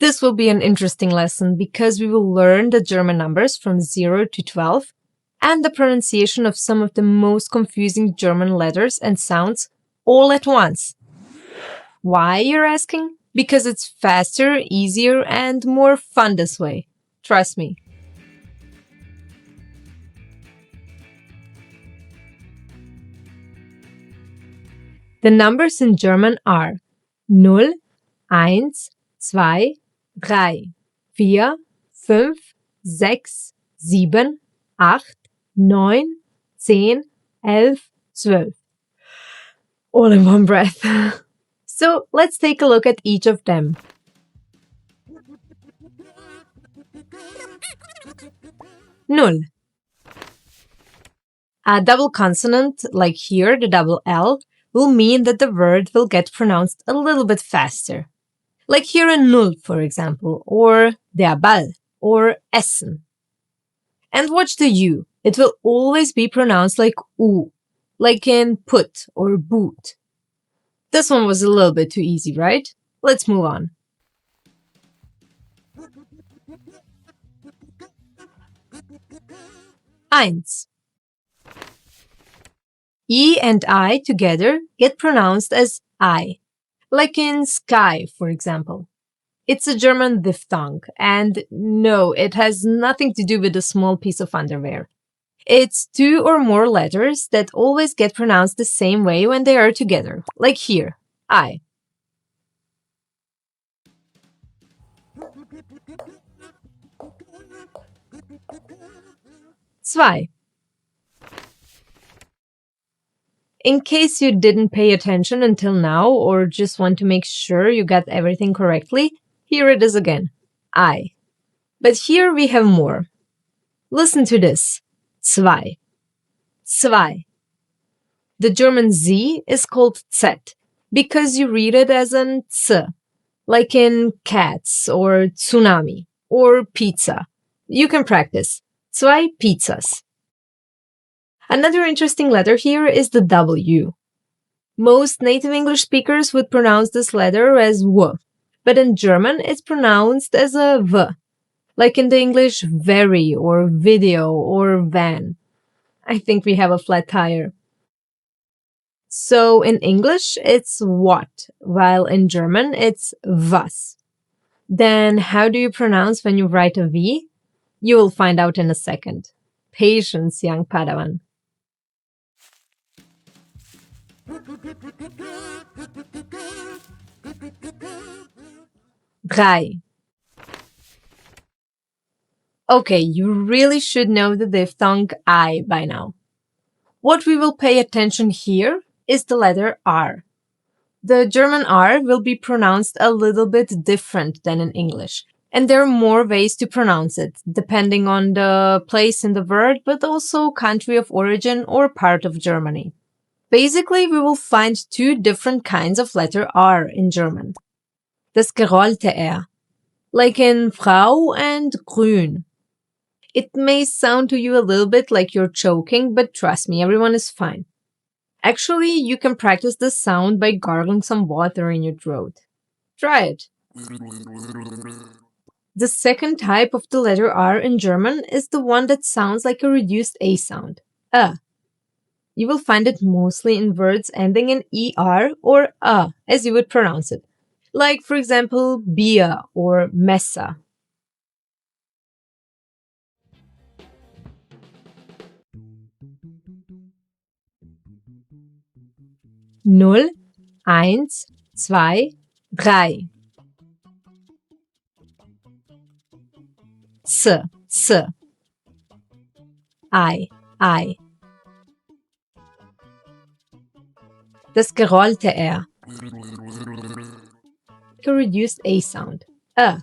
This will be an interesting lesson because we will learn the German numbers from 0 to 12 and the pronunciation of some of the most confusing German letters and sounds all at once. Why, you're asking? Because it's faster, easier, and more fun this way. Trust me. The numbers in German are 0, 1, 2, 3, 4, 5, 6, 7, 8, 9, 10, 11, 12. All in one breath. So let's take a look at each of them. Null. A double consonant, like here, the double L, will mean that the word will get pronounced a little bit faster. Like here in null, for example, or der Ball, or Essen. And watch the U. It will always be pronounced like U, like in put or boot. This one was a little bit too easy, right? Let's move on. Eins. E and I together get pronounced as I, like in sky, for example. It's a German diphthong, and no, it has nothing to do with a small piece of underwear. It's two or more letters that always get pronounced the same way when they are together, like here, I. Zwei. In case you didn't pay attention until now or just want to make sure you got everything correctly, here it is again, I. But here we have more. Listen to this, zwei. Zwei. The German Z is called Z because you read it as an Z, like in cats or tsunami or pizza. You can practice. Zwei Pizzas. Another interesting letter here is the W. Most native English speakers would pronounce this letter as W, but in German it's pronounced as a V, like in the English very or video or van. I think we have a flat tire. So in English it's what, while in German it's was. Then how do you pronounce when you write a V? You will find out in a second. Patience, young Padawan. Drei. Okay, you really should know the diphthong I by now. What we will pay attention here is the letter R. The German R will be pronounced a little bit different than in English, and there are more ways to pronounce it, depending on the place in the word, but also country of origin or part of Germany. Basically, we will find two different kinds of letter R in German. Das gerollte R, like in Frau and grün. It may sound to you a little bit like you're choking, but trust me, everyone is fine. Actually, you can practice this sound by gargling some water in your throat. Try it. The second type of the letter R in German is the one that sounds like a reduced A sound, a. You will find it mostly in words ending in ER or A, as you would pronounce it. Like, for example, Bier or Messer. Null, eins, zwei, drei. S. I. Das gerollte R. A reduced A sound. A.